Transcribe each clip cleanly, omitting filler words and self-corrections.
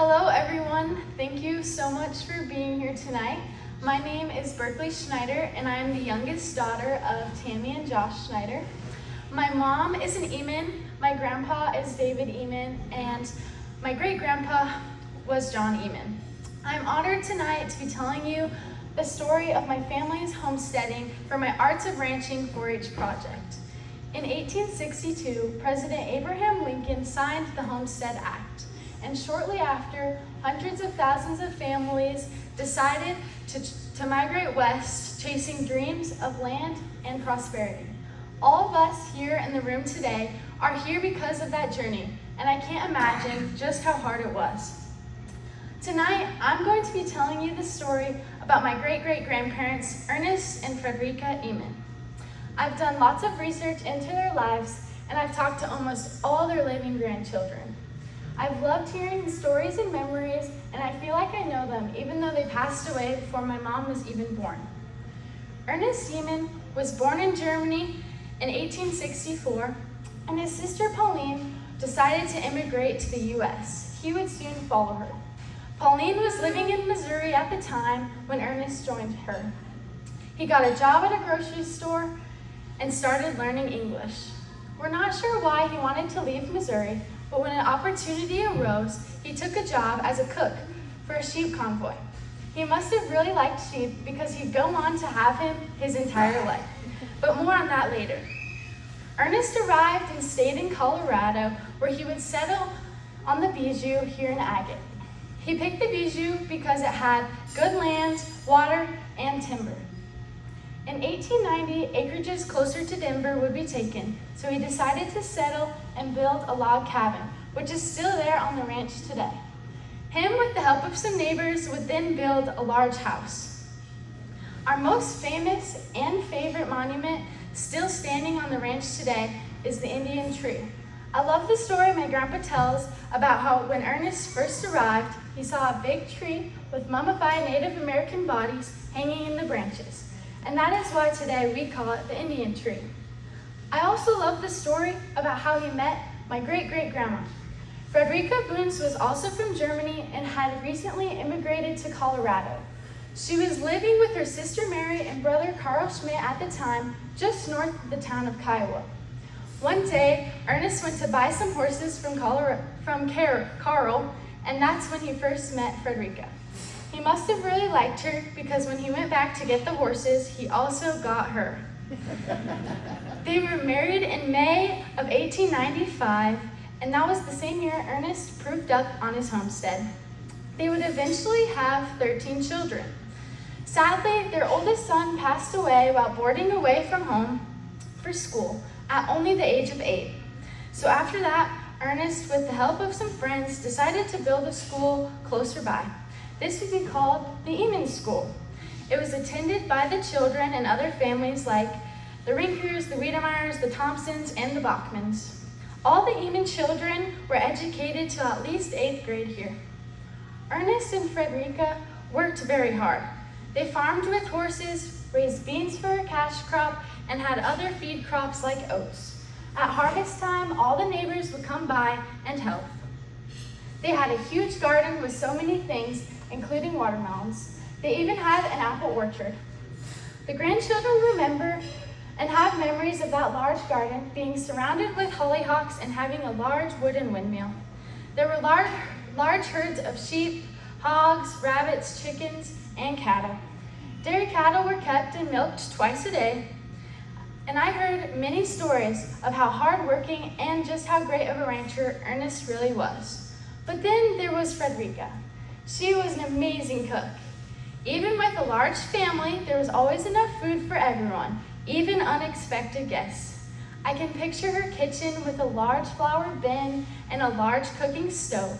Hello everyone, thank you so much for being here tonight. My name is Berkley Schneider and I am the youngest daughter of Tammy and Josh Schneider. My mom is an Ehmann, my grandpa is David Ehmann, and my great-grandpa was John Ehmann. I'm honored tonight to be telling you the story of my family's homesteading for my Arts of Ranching 4-H project. In 1862, President Abraham Lincoln signed the Homestead Act, and shortly after, hundreds of thousands of families decided to migrate west, chasing dreams of land and prosperity. All of us here in the room today are here because of that journey, and I can't imagine just how hard it was. Tonight, I'm going to be telling you the story about my great-great-grandparents, Ernest and Friederika Ehmann. I've done lots of research into their lives, and I've talked to almost all their living grandchildren. I've loved hearing the stories and memories, and I feel like I know them, even though they passed away before my mom was even born. Ernest Ehmann was born in Germany in 1864, and his sister Pauline decided to immigrate to the U.S. He would soon follow her. Pauline was living in Missouri at the time when Ernest joined her. He got a job at a grocery store and started learning English. We're not sure why he wanted to leave Missouri, but when an opportunity arose, he took a job as a cook for a sheep convoy. He must have really liked sheep because he'd go on to have him his entire life, but more on that later. Ernest arrived and stayed in Colorado, where he would settle on the Bijou here in Agate. He picked the Bijou because it had good land, water, and timber. In 1890, acreages closer to Denver would be taken, so he decided to settle and build a log cabin, which is still there on the ranch today. Him, with the help of some neighbors, would then build a large house. Our most famous and favorite monument, still standing on the ranch today, is the Indian tree. I love the story my grandpa tells about how when Ernest first arrived, he saw a big tree with mummified Native American bodies hanging in the branches. And that is why today we call it the Indian tree. I also love the story about how he met my great-great-grandma. Friederika Ehmann was also from Germany and had recently immigrated to Colorado. She was living with her sister Mary and brother Carl Schmidt at the time, just north of the town of Kiowa. One day, Ernest went to buy some horses from Carl, and that's when he first met Friederika. He must have really liked her because when he went back to get the horses, he also got her. They were married in May of 1895, and that was the same year Ernest proved up on his homestead. They would eventually have 13 children. Sadly, their oldest son passed away while boarding away from home for school at only the age of 8. So after that, Ernest, with the help of some friends, decided to build a school closer by. This would be called the Ehmann School. It was attended by the children and other families like the Rinkers, the Wiedemeyers, the Thompsons, and the Bachmans. All the Ehmann children were educated to at least 8th grade here. Ernest and Friederika worked very hard. They farmed with horses, raised beans for a cash crop, and had other feed crops like oats. At harvest time, all the neighbors would come by and help. They had a huge garden with so many things, including watermelons. They even had an apple orchard. The grandchildren remember and have memories of that large garden being surrounded with hollyhocks and having a large wooden windmill. There were large herds of sheep, hogs, rabbits, chickens, and cattle. Dairy cattle were kept and milked twice a day, and I heard many stories of how hardworking and just how great of a rancher Ernest really was. But then there was Friederika. She was an amazing cook. Even with a large family, there was always enough food for everyone, even unexpected guests. I can picture her kitchen with a large flour bin and a large cooking stove.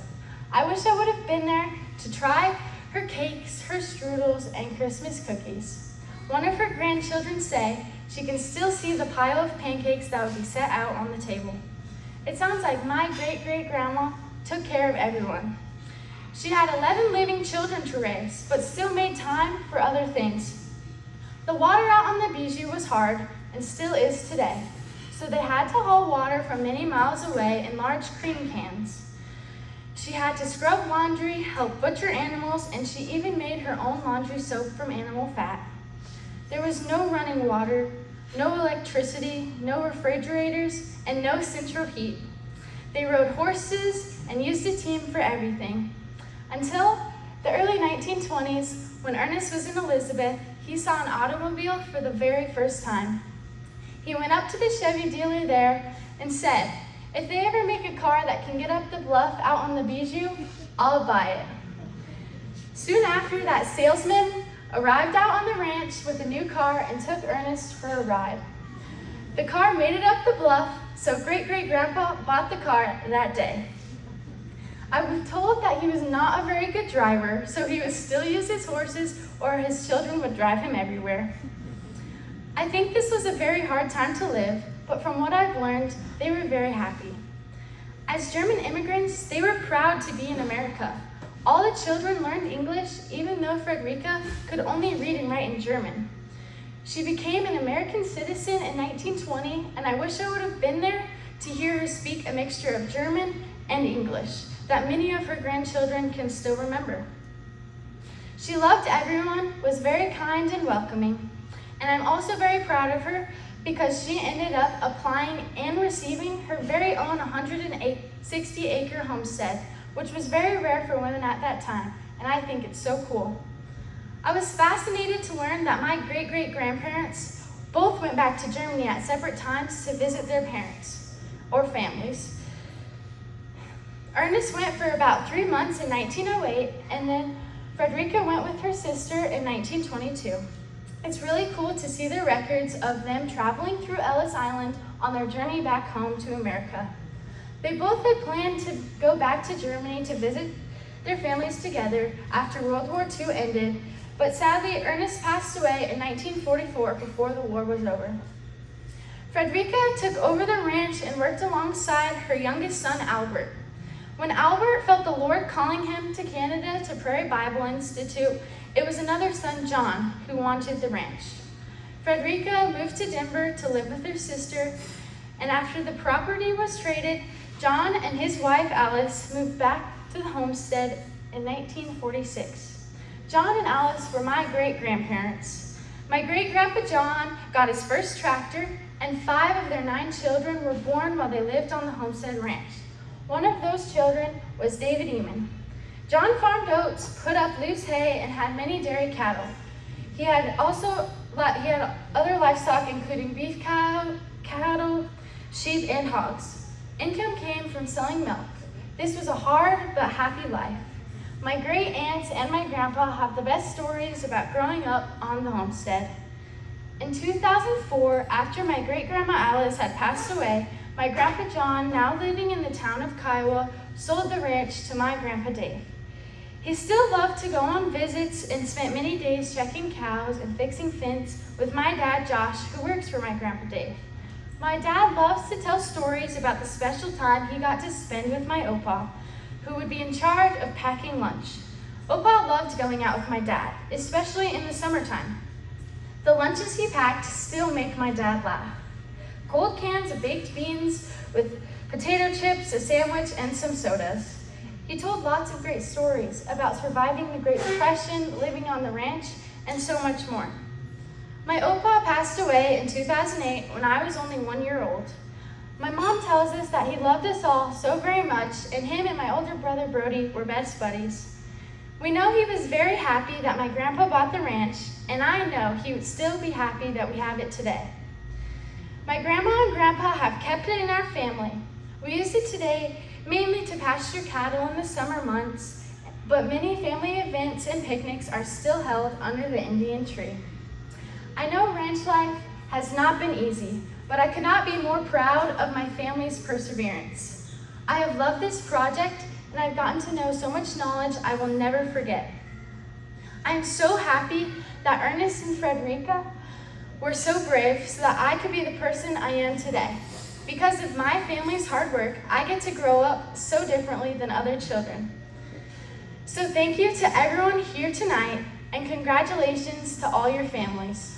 I wish I would have been there to try her cakes, her strudels, and Christmas cookies. One of her grandchildren say she can still see the pile of pancakes that would be set out on the table. It sounds like my great-great-grandma took care of everyone. She had 11 living children to raise, but still made time for other things. The water out on the Bijou was hard, and still is today, so they had to haul water from many miles away in large cream cans. She had to scrub laundry, help butcher animals, and she even made her own laundry soap from animal fat. There was no running water, no electricity, no refrigerators, and no central heat. They rode horses and used a team for everything. Until the early 1920s, when Ernest was in Elizabeth, he saw an automobile for the very first time. He went up to the Chevy dealer there and said, "If they ever make a car that can get up the bluff out on the Bijou, I'll buy it." Soon after, that salesman arrived out on the ranch with a new car and took Ernest for a ride. The car made it up the bluff, so great-great-grandpa bought the car that day. I was told that he was not a very good driver, so he would still use his horses or his children would drive him everywhere. I think this was a very hard time to live, but from what I've learned, they were very happy. As German immigrants, they were proud to be in America. All the children learned English, even though Friederika could only read and write in German. She became an American citizen in 1920, and I wish I would have been there to hear her speak a mixture of German and English that many of her grandchildren can still remember. She loved everyone, was very kind and welcoming, and I'm also very proud of her because she ended up applying and receiving her very own 160-acre homestead, which was very rare for women at that time, and I think it's so cool. I was fascinated to learn that my great-great-grandparents both went back to Germany at separate times to visit their parents or families. Ernest went for about 3 months in 1908, and then Friederika went with her sister in 1922. It's really cool to see the records of them traveling through Ellis Island on their journey back home to America. They both had planned to go back to Germany to visit their families together after World War II ended, but sadly, Ernest passed away in 1944 before the war was over. Friederika took over the ranch and worked alongside her youngest son, Albert. When Albert felt the Lord calling him to Canada to Prairie Bible Institute, it was another son, John, who wanted the ranch. Friederika moved to Denver to live with her sister, and after the property was traded, John and his wife, Alice, moved back to the homestead in 1946. John and Alice were my great-grandparents. My great-grandpa John got his first tractor, and 5 of their 9 children were born while they lived on the homestead ranch. One of those children was David Ehmann. John farmed oats, put up loose hay, and had many dairy cattle. He had other livestock, including beef cattle, sheep, and hogs. Income came from selling milk. This was a hard but happy life. My great aunts and my grandpa have the best stories about growing up on the homestead. In 2004, after my great-grandma Alice had passed away, my grandpa John, now living in the town of Kiowa, sold the ranch to my grandpa Dave. He still loved to go on visits and spent many days checking cows and fixing fence with my dad Josh, who works for my grandpa Dave. My dad loves to tell stories about the special time he got to spend with my Opa, who would be in charge of packing lunch. Opa loved going out with my dad, especially in the summertime. The lunches he packed still make my dad laugh. Cold cans of baked beans with potato chips, a sandwich, and some sodas. He told lots of great stories about surviving the Great Depression, living on the ranch, and so much more. My Opa passed away in 2008 when I was only 1 year old. My mom tells us that he loved us all so very much, and him and my older brother Brody were best buddies. We know he was very happy that my grandpa bought the ranch, and I know he would still be happy that we have it today. My grandma and grandpa have kept it in our family. We use it today mainly to pasture cattle in the summer months, but many family events and picnics are still held under the Indian tree. I know ranch life has not been easy, but I could not be more proud of my family's perseverance. I have loved this project, and I've gotten to know so much knowledge I will never forget. I am so happy that Ernest and Friederika were so brave so that I could be the person I am today. Because of my family's hard work, I get to grow up so differently than other children. So thank you to everyone here tonight, and congratulations to all your families.